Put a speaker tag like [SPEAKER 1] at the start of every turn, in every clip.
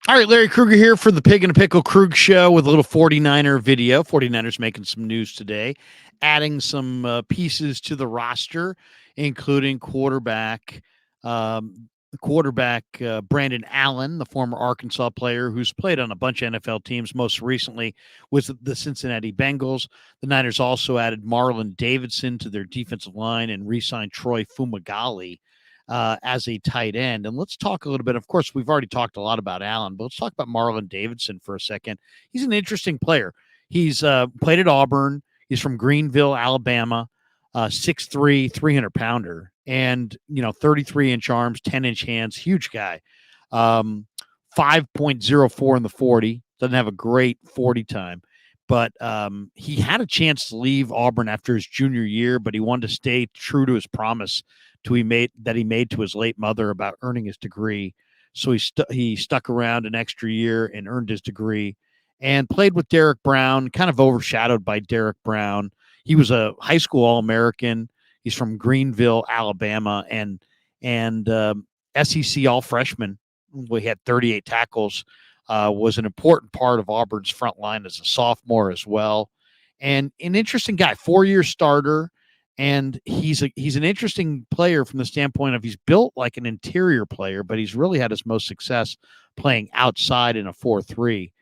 [SPEAKER 1] All right, Larry Krueger here for the Pig and a Pickle Krug Show with a little 49er video. 49ers making some news today, adding some pieces to the roster, including Brandon Allen, the former Arkansas player who's played on a bunch of NFL teams, most recently was the Cincinnati Bengals. The Niners also added Marlon Davidson to their defensive line and re-signed Troy Fumagalli as a tight end. And let's talk a little bit. Of course, we've already talked a lot about Allen, but let's talk about Marlon Davidson for a second. He's an interesting player. He's played at Auburn. He's from Greenville, Alabama, 6'3", 300-pounder, and 33-inch arms, 10-inch hands, huge guy. 5.04 in the 40. Doesn't have a great 40 time. But he had a chance to leave Auburn after his junior year, but he wanted to stay true to his promise he made to his late mother about earning his degree. So he stuck around an extra year and earned his degree and played with Derek Brown, kind of overshadowed by Derek Brown. He was a high school All-American. He's from Greenville, Alabama, and SEC All-Freshman. We had 38 tackles. Was an important part of Auburn's front line as a sophomore as well. And an interesting guy, 4-year starter. And he's an interesting player from the standpoint of he's built like an interior player, but he's really had his most success playing outside in a 4-3.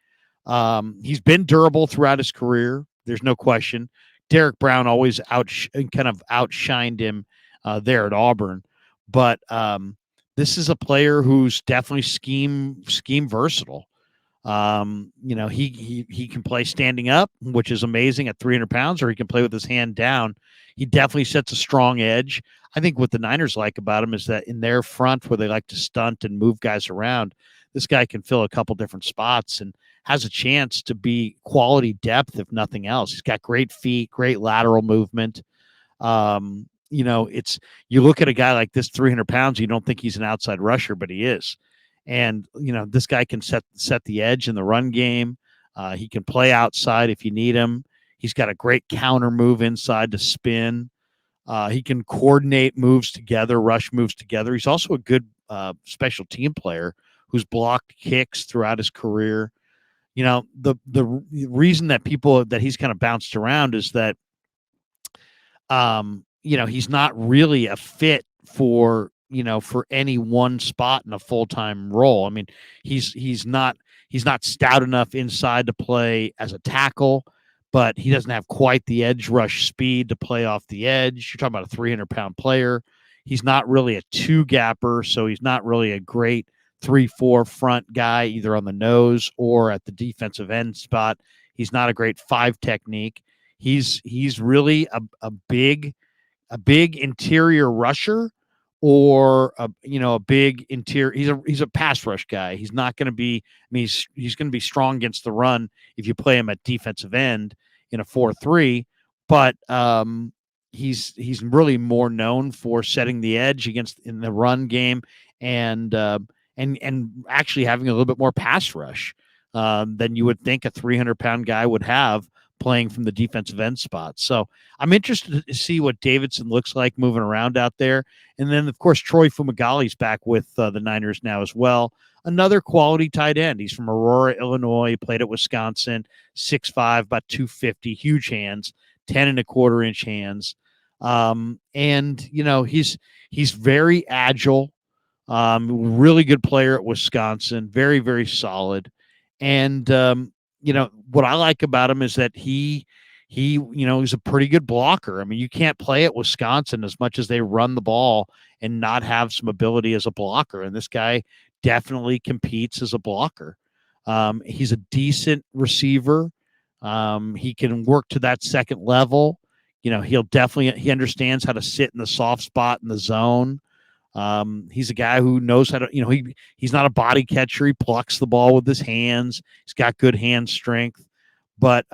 [SPEAKER 1] He's been durable throughout his career. There's no question. Derek Brown always outshined him there at Auburn. But this is a player who's definitely scheme versatile. He can play standing up, which is amazing at 300 pounds, or he can play with his hand down. He definitely sets a strong edge. I think what the Niners like about him is that in their front, where they like to stunt and move guys around, this guy can fill a couple different spots and has a chance to be quality depth, if nothing else. He's got great feet, great lateral movement. You look at a guy like this, 300 pounds, you don't think he's an outside rusher, but he is. And, this guy can set the edge in the run game. He can play outside if you need him. He's got a great counter move inside to spin. He can coordinate moves together, rush moves together. He's also a good special team player who's blocked kicks throughout his career. The reason that he's kind of bounced around is that, he's not really a fit for any one spot in a full-time role. I mean, he's not stout enough inside to play as a tackle, but he doesn't have quite the edge rush speed to play off the edge. You're talking about a 300-pound player. He's not really a two-gapper, so he's not really a great 3-4 front guy, either on the nose or at the defensive end spot. He's not a great 5 technique. He's really a big interior rusher, or a big interior. He's a pass rush guy. He's not going to be. I mean, he's going to be strong against the run if you play him at defensive end in a 4-3. But he's really more known for setting the edge in the run game, and actually having a little bit more pass rush than you would think a 300-pound guy would have playing from the defensive end spot. So I'm interested to see what Davidson looks like moving around out there. And then, of course, Troy Fumagalli's back with the Niners now as well. Another quality tight end. He's from Aurora, Illinois, played at Wisconsin, 6'5", about 250, huge hands, 10.25-inch hands. He's very agile, really good player at Wisconsin, very, very solid. And, what I like about him is that he's a pretty good blocker. I mean, you can't play at Wisconsin as much as they run the ball and not have some ability as a blocker. And this guy definitely competes as a blocker. He's a decent receiver. He can work to that second level. He understands how to sit in the soft spot in the zone. He's a guy who knows how to, he's not a body catcher. He plucks the ball with his hands. He's got good hand strength, but,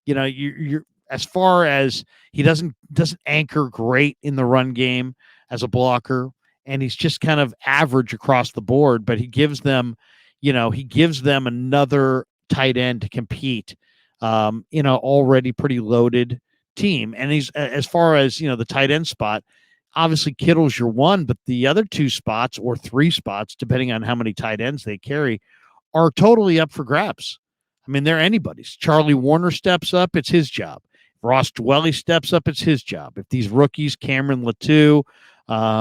[SPEAKER 1] you're as far as he doesn't anchor great in the run game as a blocker, and he's just kind of average across the board, but he gives them another tight end to compete, in an already pretty loaded team. And he's, as far as, the tight end spot, obviously Kittle's your one, but the other 2 spots or 3 spots, depending on how many tight ends they carry, are totally up for grabs. I mean, they're anybody's. Charlie Warner steps up, it's his job. Ross Dwelly steps up, it's his job. If these rookies, Cameron Latou,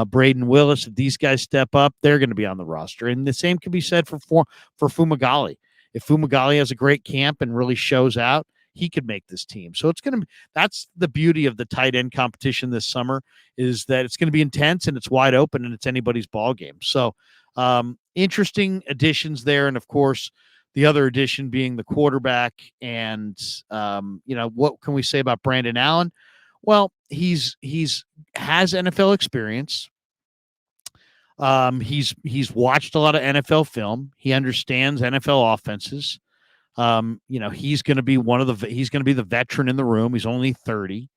[SPEAKER 1] Braden Willis, if these guys step up, they're going to be on the roster. And the same can be said for Fumagalli. If Fumagalli has a great camp and really shows out, he could make this team. So that's the beauty of the tight end competition this summer, is that it's going to be intense and it's wide open and it's anybody's ball game. So interesting additions there. And of course, the other addition being the quarterback. And what can we say about Brandon Allen? Well, he's has NFL experience. He's watched a lot of NFL film. He understands NFL offenses. He's going to be the veteran in the room. He's only 30,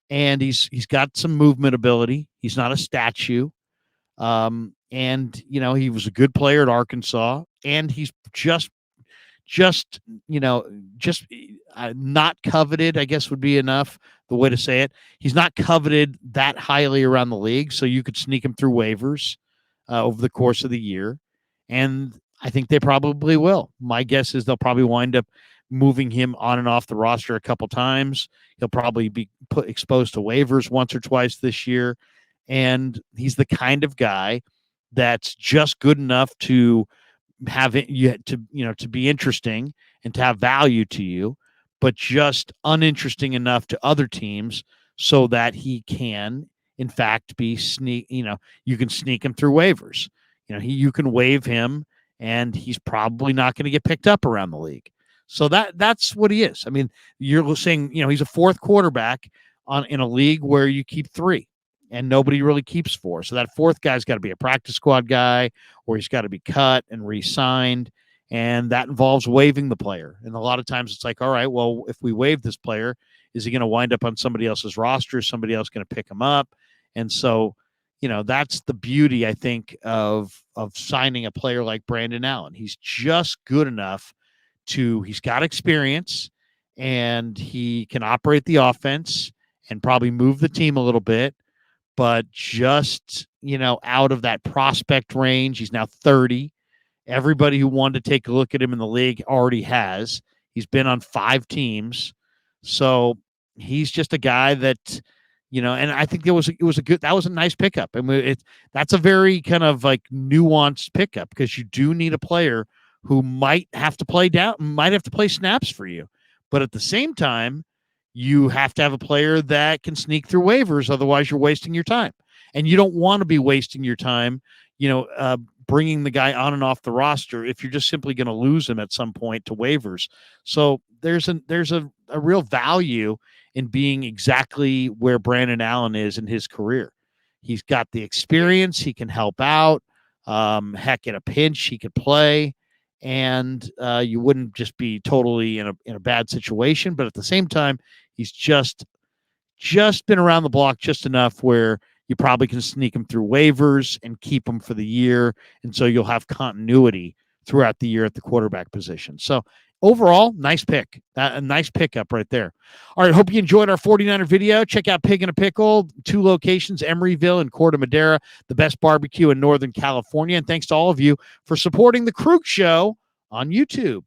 [SPEAKER 1] and he's got some movement ability. He's not a statue. He was a good player at Arkansas, and he's just not coveted, I guess would be enough the way to say it. He's not coveted that highly around the league, so you could sneak him through waivers over the course of the year. And I think they probably will. My guess is they'll probably wind up moving him on and off the roster a couple times. He'll probably be exposed to waivers once or twice this year. And he's the kind of guy that's just good enough to have it, to be interesting and to have value to you, but just uninteresting enough to other teams so that he can, in fact, be you can sneak him through waivers. You can waive him, and he's probably not going to get picked up around the league. So that's what he is. I mean, you're saying, he's a fourth quarterback in a league where you keep three and nobody really keeps four. So that fourth guy's got to be a practice squad guy, or he's got to be cut and re-signed. And that involves waiving the player. And a lot of times it's like, all right, well, if we waive this player, is he going to wind up on somebody else's roster? Is somebody else going to pick him up? And so, that's the beauty, I think, of signing a player like Brandon Allen. He's just good enough he's got experience, and he can operate the offense and probably move the team a little bit, but just, out of that prospect range. He's now 30. Everybody who wanted to take a look at him in the league already has. He's been on 5 teams. So he's just a guy that, and I think that was a nice pickup. I mean, that's a very kind of like nuanced pickup, because you do need a player who might have to play snaps for you. But at the same time, you have to have a player that can sneak through waivers. Otherwise, you're wasting your time. And you don't want to be wasting your time, bringing the guy on and off the roster if you're just simply going to lose him at some point to waivers. So there's a real value in being exactly where Brandon Allen is in his career. He's got the experience. He can help out. Heck, in a pinch, he could play. And you wouldn't just be totally in a bad situation. But at the same time, he's just been around the block just enough where you probably can sneak him through waivers and keep him for the year. And so you'll have continuity throughout the year at the quarterback position. So overall, nice pick. A nice pickup right there. All right, hope you enjoyed our 49er video. Check out Pig in a Pickle, 2 locations, Emeryville and Corte Madera, the best barbecue in Northern California. And thanks to all of you for supporting The Krug Show on YouTube.